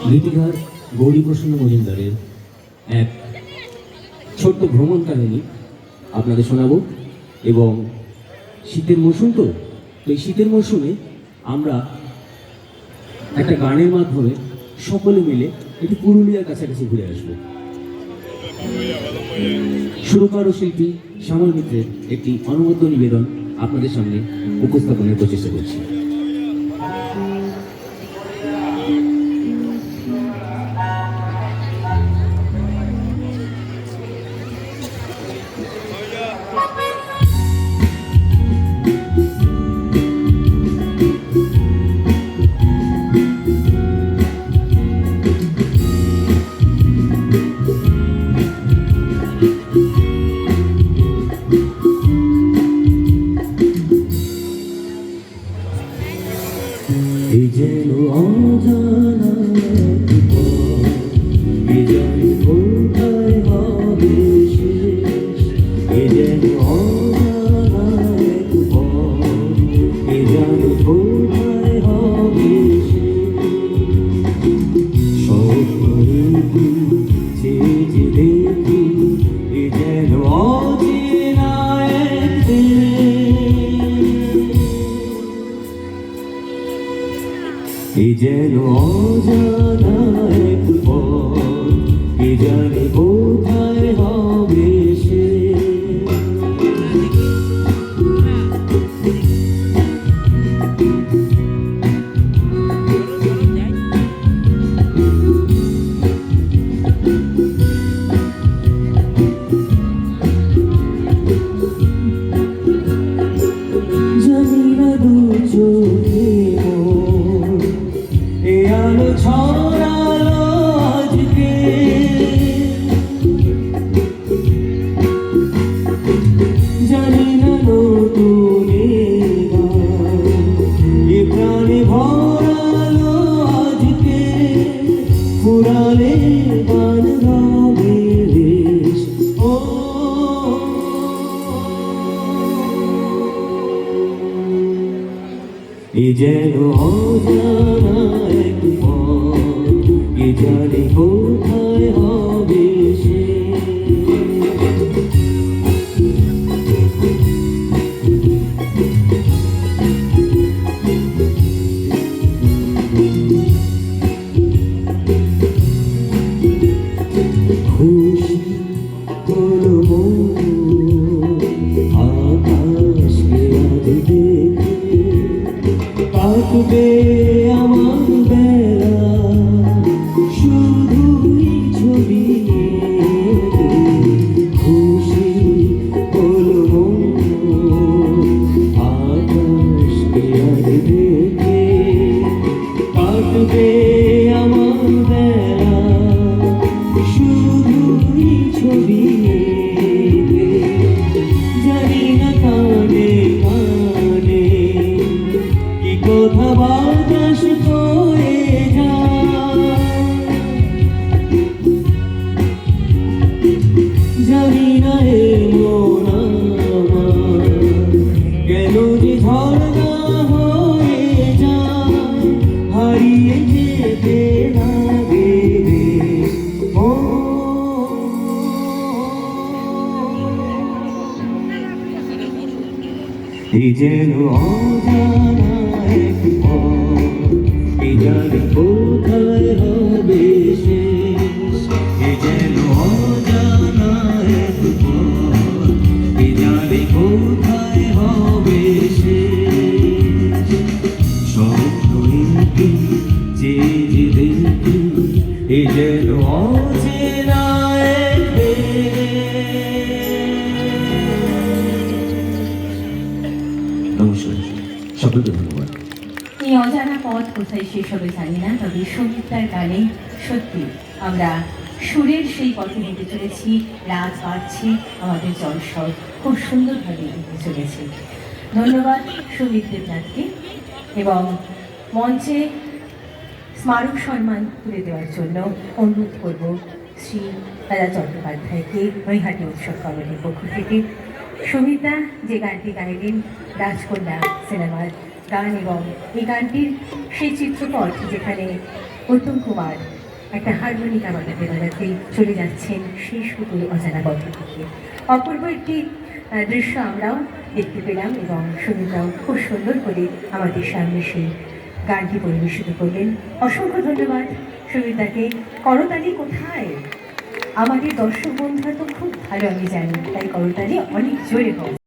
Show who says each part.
Speaker 1: গীতিকার গৌরীপ্রসন্ন মজুমদারের এক ছোট্ট ভ্রমণ কাহিনী আপনাদের শোনাবো। এবং শীতের মৌসুম তো এই শীতের মৌসুমে আমরা একটা গানের মাধ্যমে সকলে মিলে একটু পুরুলিয়ার কাছাকাছি ঘুরে আসবো। সুরকার ও শিল্পী শ্যামল মিত্রের একটি অনবদ্য নিবেদন আপনাদের সামনে উপস্থাপনের প্রচেষ্টা করছি। এই যেন অজানা এই যেন কোথায় হবে শেষ, এই যেন অজানা এই যেন কোথায় হবে স্বপ্ন যে দেখি এই যেন অচেনা এই যেন অজানা এক পথ, কে জানে কোথায় হবে সে। জানি না দু চোখে আলো ছড়ালো আজকে, জানি না নতুন এ প্রাণে ভরালো আজকে, ফুরালে গান গাবে রেশ। ও এ যেন অজানা এক পথ, কে জানে কোথায় হবে সে। খুশি হলো আকাশকে আজ দেখে, কাটবে আমার বেলা শুধুই ছবি। খুশি হলো আকাশকে আজ দেখে, কাটবে আমার বেলা শুধুই ছবি। জানি না কানে কানে কি কথা বাতাস করে যায়, জানি না এ মন আমার কেন যে ঝড়না হয়ে যায়, হারিয়ে যেতে লাগে রে। ও এই যেন অজানা এক পথ, কে জানে কোথায় হবে শেষ। এই যেন অজানা এক পথ, কে জানে কোথায় হবে শেষ। স্বপ্ন একটি যে দেখি এই যেন অচেনা এক নমস্কার, সকলকে ধন্যবাদ।
Speaker 2: এই অজানা পথ কোথায় শেষ হবে জানি না, তবে সঙ্গীতার গানে সত্যি আমরা সুরের সেই পথে হেঁটে চলেছি। রাত বাড়ছে, আমাদের জলস্বর খুব সুন্দরভাবে হেঁটে চলেছে। ধন্যবাদ সঙ্গীত দেবনাথকে, এবং মঞ্চে স্মারক সম্মান তুলে দেওয়ার জন্য অনুরোধ করব শ্রী দাদা চট্টোপাধ্যায়কে, নৈহাটি উৎসব কমিটির পক্ষ থেকে। সঙ্গীতা যে গানটি গাইলেন রাজকন্যা সিনেমার গান, এবং এই গানটির সেই চিত্রপট যেখানে উত্তম কুমার একটা হারমোনিকা বাজাতে বাজাতে চলে যাচ্ছেন সেই সুদূর অজানা পথ থেকে। অপূর্ব একটি দৃশ্য আমরাও দেখতে পেলাম এবং সুনীলরাও খুব সুন্দর করে আমাদের সামনে সেই গানটি পরিবেশিত করলেন। অসংখ্য ধন্যবাদ সুমিতাকে। করতালি কোথায়? আমাদের দর্শক বন্ধুরা তো খুব ভালো আমি জানি, তাই করতালি অনেক জোরে হোক।